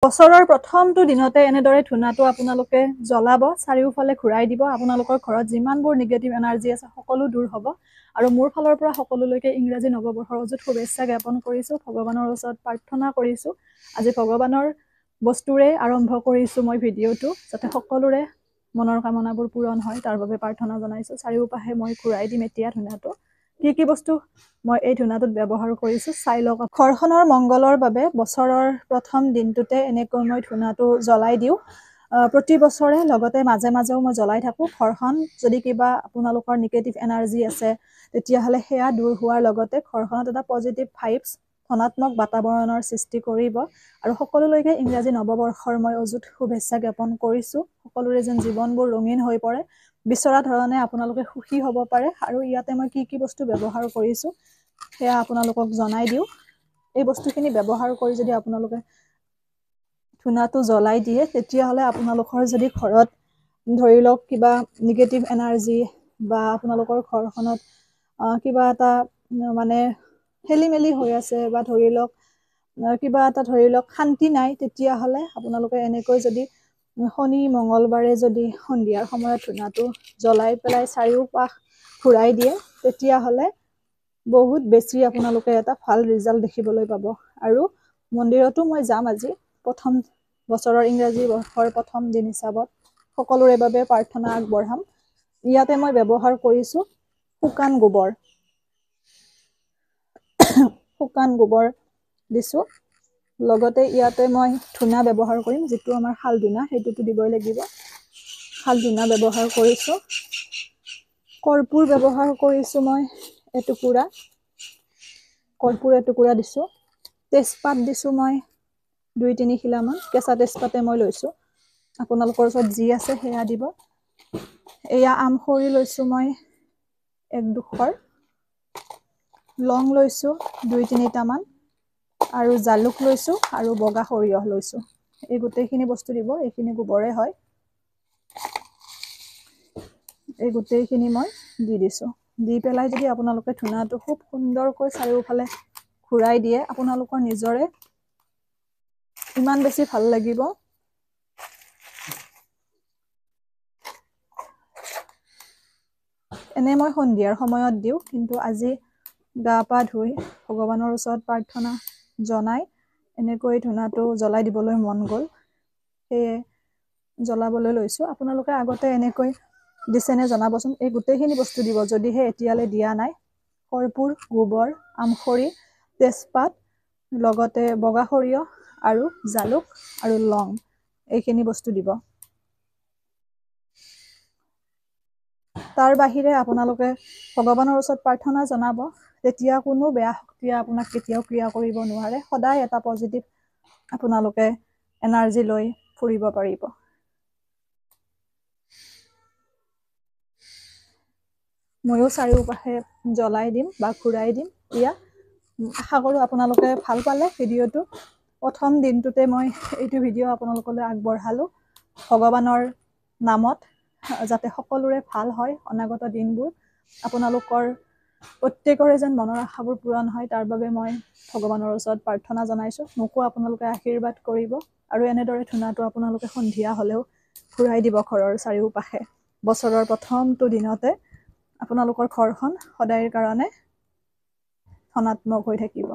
বছৰৰ প্ৰথমটো দিনতে এনেদৰে ধূনাটো আপোনালোকে জ্বলাব, চাৰিওফালে ঘূৰাই দিব। আপোনালোকৰ ঘৰত যিমানবোৰ নিগেটিভ এনাৰ্জি আছে সকলো দূৰ হ'ব। আৰু মোৰ ফালৰ পৰা সকলোলৈকে ইংৰাজী নৱবৰ্ষৰ অযুত শুভেচ্ছা জ্ঞাপন কৰিছোঁ। ভগৱানৰ ওচৰত প্ৰাৰ্থনা কৰিছোঁ আজি ভগৱানৰ বস্তুৰে আৰম্ভ কৰিছোঁ মই ভিডিঅ'টো, যাতে সকলোৰে মনৰ কামনাবোৰ পূৰণ হয় তাৰ বাবে প্ৰাৰ্থনা জনাইছোঁ। চাৰিওপাশে মই ঘূৰাই দিম এতিয়া ধূনাটো। কি বস্তু মই এই ধূনাটোত ব্যৱহাৰ কৰিছোঁ চাই লওক। ঘৰখনৰ মংগলৰ বাবে বছৰৰ প্ৰথম দিনটোতে এনেকৈ মই ধূনাটো জ্বলাই দিওঁ প্ৰতি বছৰে। লগতে মাজে মাজেও মই জ্বলাই থাকোঁ। ঘৰখন যদি কিবা আপোনালোকৰ নিগেটিভ এনাৰ্জি আছে তেতিয়াহ'লে সেয়া দূৰ হোৱাৰ লগতে ঘৰখনত এটা পজিটিভ ভাইবছ ধনাত্মক বাতাবৰণৰ সৃষ্টি কৰিব। আৰু সকলোলৈকে ইংৰাজী নৱবৰ্ষৰ মই অযুত শুভেচ্ছা জ্ঞাপন কৰিছোঁ। সকলোৰে যেন জীৱনবোৰ ৰঙীন হৈ পৰে, বিচৰা ধৰণে আপোনালোকে সুখী হ'ব পাৰে। আৰু ইয়াতে মই কি বস্তু ব্যৱহাৰ কৰিছোঁ সেয়া আপোনালোকক জনাই দিওঁ। এই বস্তুখিনি ব্যৱহাৰ কৰি যদি আপোনালোকে ধূনাটো জ্বলাই দিয়ে তেতিয়াহ'লে আপোনালোকৰ যদি ঘৰত ধৰি লওক কিবা নিগেটিভ এনাৰ্জি বা আপোনালোকৰ ঘৰখনত কিবা এটা মানে খেলি মেলি হৈ আছে বা ধৰি লওক কিবা এটা শান্তি নাই, তেতিয়াহ'লে আপোনালোকে এনেকৈ যদি শনি মঙলবাৰে যদি সন্ধিয়াৰ সময়ত ধূনাটো জ্বলাই পেলাই চাৰিওপাশ ঘূৰাই দিয়ে তেতিয়াহ'লে বহুত বেছি আপোনালোকে এটা ভাল ৰিজাল্ট দেখিবলৈ পাব। আৰু মন্দিৰতো মই যাম আজি প্ৰথম বছৰৰ ইংৰাজী বৰ্ষৰ প্ৰথম দিন হিচাপত সকলোৰে বাবে প্ৰাৰ্থনা আগবঢ়াম। ইয়াতে মই ব্যৱহাৰ কৰিছোঁ শুকান গোবৰ দিছোঁ। লগতে ইয়াতে মই ধূনা ব্যৱহাৰ কৰিম, যিটো আমাৰ শাল ধূনা, সেইটোতো দিবই লাগিব। শাল ধূনা ব্যৱহাৰ কৰিছোঁ। কৰ্পূৰ ব্যৱহাৰ কৰিছোঁ মই এটুকুৰা, কৰ্পূৰ এটুকুৰা দিছোঁ। তেজপাত দিছোঁ মই 2-3 খিলামান, কেঁচা তেজপাতে মই লৈছোঁ। আপোনালোকৰ ওচৰত যি আছে সেয়া দিব। এয়া আমখৰি লৈছোঁ মই 1-2 লং লৈছোঁ 2-3টামান, আৰু জালুক লৈছোঁ আৰু বগা সৰিয়হ লৈছোঁ। এই গোটেইখিনি বস্তু দিব। এইখিনি গোবৰে হয়। এই গোটেইখিনি মই দি দিছোঁ। দি পেলাই যদি আপোনালোকে ধূনাটো খুব সুন্দৰকৈ চাৰিওফালে ঘূৰাই দিয়ে আপোনালোকৰ নিজৰে ইমান বেছি ভাল লাগিব। এনে মই সন্ধিয়াৰ সময়ত দিওঁ, কিন্তু আজি গা পা ধুই ভগৱানৰ ওচৰত প্ৰাৰ্থনা জনাই এনেকৈ ধূনাটো জ্বলাই দিবলৈ মন গ'ল, সেয়ে জ্বলাবলৈ লৈছোঁ। আপোনালোকে আগতে এনেকৈ দিছেনে জনাবচোন। এই গোটেইখিনি বস্তু দিব যদিহে এতিয়ালৈ দিয়া নাই। কৰ্পূৰ, গোবৰ, আমখৰি, তেজপাত, লগতে বগা সৰিয়হ আৰু জালুক আৰু লং, এইখিনি বস্তু দিব। তাৰ বাহিৰে আপোনালোকে ভগৱানৰ ওচৰত প্ৰাৰ্থনা জনাব, তেতিয়া কোনো বেয়া শক্তিয়ে আপোনাক কেতিয়াও ক্ৰিয়া কৰিব নোৱাৰে। সদায় এটা পজিটিভ আপোনালোকে এনাৰ্জি লৈ ফুৰিব পাৰিব। ময়ো চাৰিওপাশে জ্বলাই দিম বা ঘূৰাই দিম। এতিয়া আশা কৰোঁ আপোনালোকে ভাল পালে ভিডিঅ'টো। প্ৰথম দিনটোতে মই এইটো ভিডিঅ' আপোনালোকলৈ আগবঢ়ালোঁ ভগৱানৰ নামত, যাতে সকলোৰে ভাল হয় অনাগত দিনবোৰ। আপোনালোকৰ প্ৰত্যেকৰে যেন মনৰ আশাবোৰ পূৰণ হয় তাৰ বাবে মই ভগৱানৰ ওচৰত প্ৰাৰ্থনা জনাইছোঁ। মোকো আপোনালোকে আশীৰ্বাদ কৰিব আৰু এনেদৰে ধূনাটো আপোনালোকে সন্ধিয়া হ'লেও ঘূৰাই দিব ঘৰৰ চাৰিওপাশে। বছৰৰ প্ৰথমটো দিনতে আপোনালোকৰ ঘৰখন সদায়ৰ কাৰণে ধনাত্মক হৈ থাকিব।